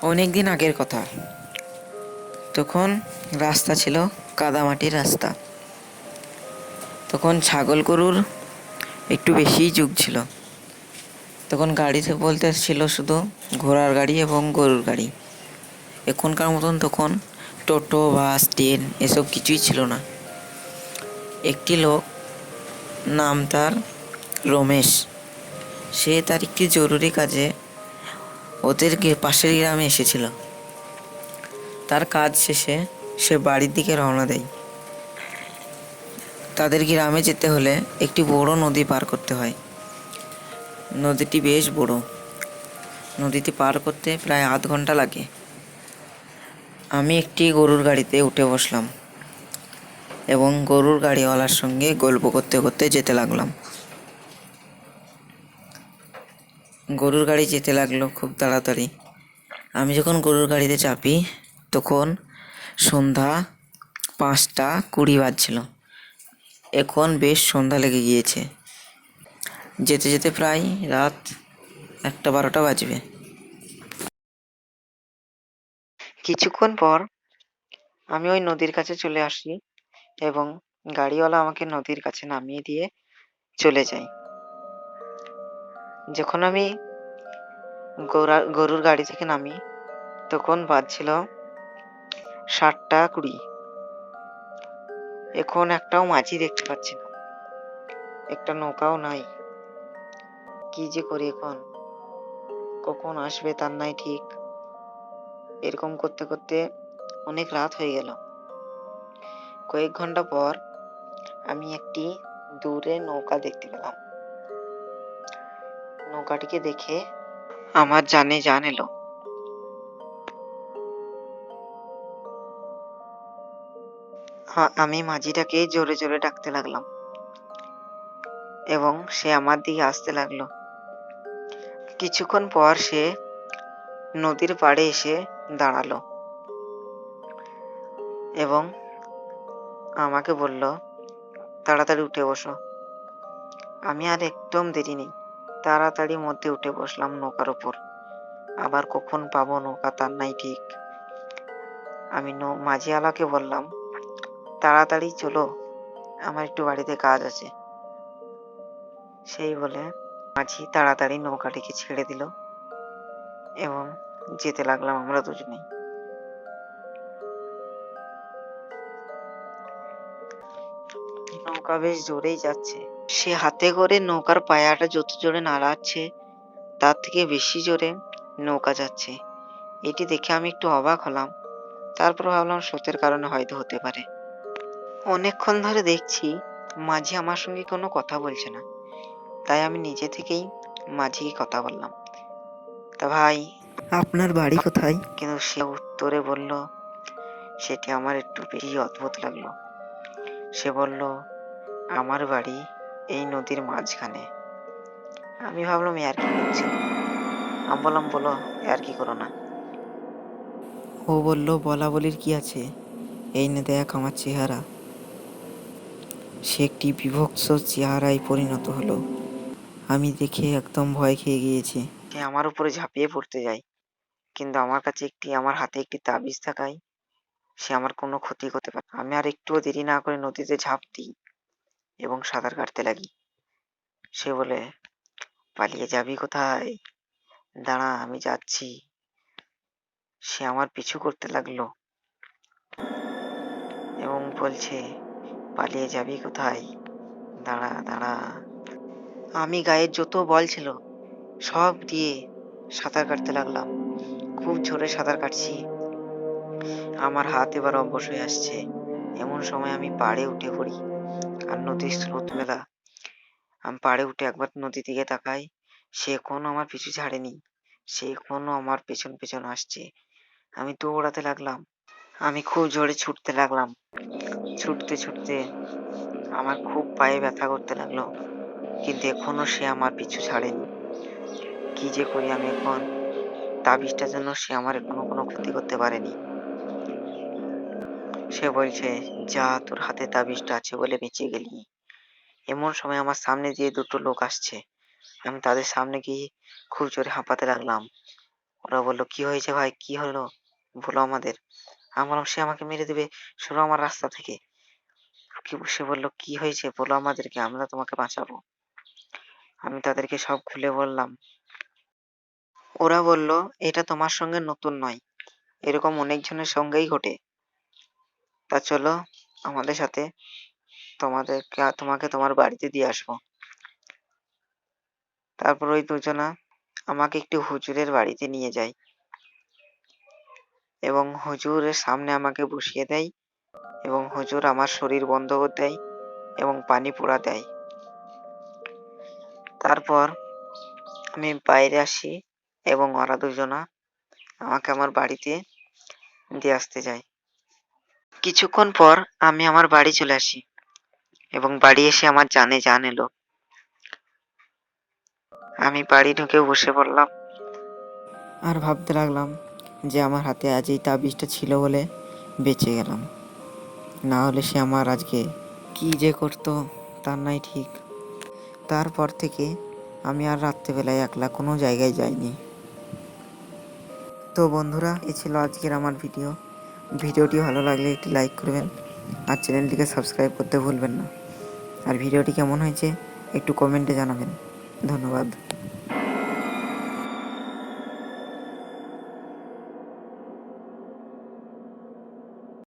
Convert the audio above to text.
অনেক দিন আগের কথা। তখন রাস্তা ছিল কাদামাটির রাস্তা। তখন ছাগল গরুর একটু বেশিই যুগ ছিল। তখন গাড়িতে বলতে ছিল শুধু ঘোড়ার গাড়ি এবং গরুর গাড়ি। এখনকার মতন তখন টোটো, বাস, ট্রেন এসব কিছুই ছিল না। একটি লোক, নাম তার রমেশ, সে তার একটি জরুরি কাজে ওদের পাশের গ্রামে এসেছিল। তার কাজ শেষে সে বাড়ির দিকে রওনা দেয়। তাদের গ্রামে যেতে হলে একটি বড় নদী পার করতে হয়। নদীটি বেশ বড়। নদীটি পার করতে প্রায় আধ ঘন্টা লাগে। আমি একটি গরুর গাড়িতে উঠে বসলাম এবং গরুর গাড়িওয়ালার সঙ্গে গল্প করতে করতে যেতে লাগলাম। গরুর গাড়ি যেতে লাগলো খুব তাড়াতাড়ি। আমি যখন গরুর গাড়িতে চাপি তখন সন্ধ্যা 5:20 বাজছিল। এখন বেশ সন্ধ্যা লেগে গিয়েছে। যেতে যেতে প্রায় রাত 1:12 বাজবে। কিছুক্ষণ পর আমি ওই নদীর কাছে চলে আসি এবং গাড়িওয়ালা আমাকে নদীর কাছে নামিয়ে দিয়ে চলে যায়। যখন আমি গরুর গাড়ি থেকে নামি তখন বাজছিল 7:20। এখন একটাও মাঝি দেখতে পাচ্ছি না, একটা নৌকাও নাই। কি যে করি এখন, কখন আসবে তার নাই ঠিক। এরকম করতে করতে অনেক রাত হয়ে গেল। কয়েক ঘন্টা পর আমি একটি দূরে নৌকা দেখতে পেলাম। নৌকাটিকে দেখে আমার জানে জান এলো। আমি মাঝিটাকে জোরে জোরে ডাকতে লাগলাম এবং সে আমার দিকে আসতে লাগলো। কিছুক্ষণ পর সে নদীর পাড়ে এসে দাঁড়ালো এবং আমাকে বলল, তাড়াতাড়ি উঠে বসো। আমি আর একদম দেরি নেই, তাড়াতাড়ি মধ্যে উঠে বসলাম নৌকার ওপর। আবার কখন পাবো নৌকা তার নাই ঠিক। আমি মাঝিওয়ালাকে বললাম, তাড়াতাড়ি চলো, আমার একটু বাড়িতে কাজ আছে। সেই বলে মাঝি তাড়াতাড়ি নৌকাটিকে ছেড়ে দিল এবং যেতে লাগলাম আমরা দুজনেই। নৌকা বেশ জোরেই যাচ্ছে। সে হাতে করে নৌকার পায়াটা যত জোরে নাড়াচ্ছে তার থেকে বেশি জোরে নৌকা যাচ্ছে। এটি দেখে আমি একটু অবাক হলাম। তারপর ভাবলাম স্রোতের কারণে হয়তো হতে পারে। অনেকক্ষণ ধরে দেখছি মাঝি আমার সঙ্গে কোনো কথা বলছে না, তাই আমি নিজে থেকেই মাঝিকে কথা বললাম, তা ভাই আপনার বাড়ি কোথায়? কিন্তু সে উত্তরে বলল, সেটি আমার একটু বেশি অদ্ভুত লাগলো। সে বলল, আমার বাড়ি এই নদীর মাঝখানে। আমি ভাবলাম আর কি করছে। আমি বললাম, বলো আর কি করো না। ও বলল, বলা বলির কি আছে, এই নে দেখ আমার চেহারা। সে একটি বিভৎস চেহারায় পরিণত হলো। আমি দেখে একদম ভয় খেয়ে গিয়েছি। সে আমার উপরে ঝাঁপিয়ে পড়তে যায়, কিন্তু আমার হাতে একটি তাবিজ থাকায় সে আমার কোনো ক্ষতি করতে পারে। আমি আর একটুও দেরি না করে নদীতে ঝাঁপ দিই এবং সাঁতার কাটতে লাগি। সে বলে, পালিয়ে যাবি কোথায়, দাঁড়া আমি যাচ্ছি। সে আমার পিছু করতে লাগলো এবং বলছে, পালিয়ে যাবি কোথায়, দাঁড়া দাঁড়া। আমি গায়ের যত বল ছিল সব দিয়ে সাঁতার কাটতে লাগলাম। খুব জোরে সাঁতার কাটছি। আমার হাত এবার অবশ হয়ে আসছে। এমন সময় আমি পাড়ে উঠে পড়ি আর নদীর স্রোত মেলা। আমি পাড়ে উঠে একবার নদীর দিকে তাকাই, সে এখনো আমার পিছু ছাড়েনি। সে এখনো আমার পেছন পেছন আসছে। আমি দৌড়াতে লাগলাম। আমি খুব জোরে ছুটতে লাগলাম। ছুটতে ছুটতে আমার খুব পায়ে ব্যথা করতে লাগলো, কিন্তু এখনো সে আমার পিছু ছাড়েনি। কি যে করি আমি এখন, তাবিজটার জন্য সে আমার এখনো কোনো ক্ষতি করতে পারেনি। সে বলছে, যা তোর হাতে তাবিজটা আছে বলে বেঁচে গেলি। এমন সময় আমার সামনে দিয়ে দুটো লোক আসছে। আমি তাদের সামনে গিয়ে খুব জোরে হাঁপাতে লাগলাম। ওরা বললো, কি হয়েছে ভাই, কি হলো, বলো আমাদের। আমি বললাম, সে আমাকে মেরে দেবে, সরো আমার রাস্তা থেকে। সে বললো, কি হয়েছে বলো আমাদেরকে, আমরা তোমাকে বাঁচাবো। আমি তাদেরকে সব খুলে বললাম। ওরা বলল, এটা তোমার সঙ্গে নতুন নয়, এরকম অনেকজনের সঙ্গেই ঘটে। তা চলো আমাদের সাথে, তোমাকে তোমার বাড়িতে দিয়ে আসবো। তারপর ওই দুজনা আমাকে একটি হুজুরের বাড়িতে নিয়ে যায় এবং হুজুরের সামনে আমাকে বসিয়ে দেয় এবং হুজুর আমার শরীর বন্ধ করে দেয় এবং পানি পোড়া দেয়। তারপর আমি বাইরে আসি এবং ওরা দুজনা আমাকে আমার বাড়িতে দিয়ে আসতে যায়। কিছুক্ষণ পর আমি আমার বাড়ি চলে আসি এবং বাড়ি এসে আমার জান এলো। আমি বাড়ি ঢুকে বসে পড়লাম আর ভাবতে লাগলাম যে আমার হাতে আজ এই তাবিজটা ছিল বলে বেঁচে গেলাম, না হলে সে আমার আজকে কি যে করতো তার নাই ঠিক। তারপর থেকে আমি আর রাত্রেবেলায় একলা কোনো জায়গায় যাইনি। তো বন্ধুরা, এ ছিল আজকের আমার ভিডিওটি ভালো লাগলে একটি লাইক করবেন আর চ্যানেলটিকে সাবস্ক্রাইব করতে ভুলবেন না। আর ভিডিওটি কেমন হয়েছে একটু কমেন্টে জানাবেন। ধন্যবাদ।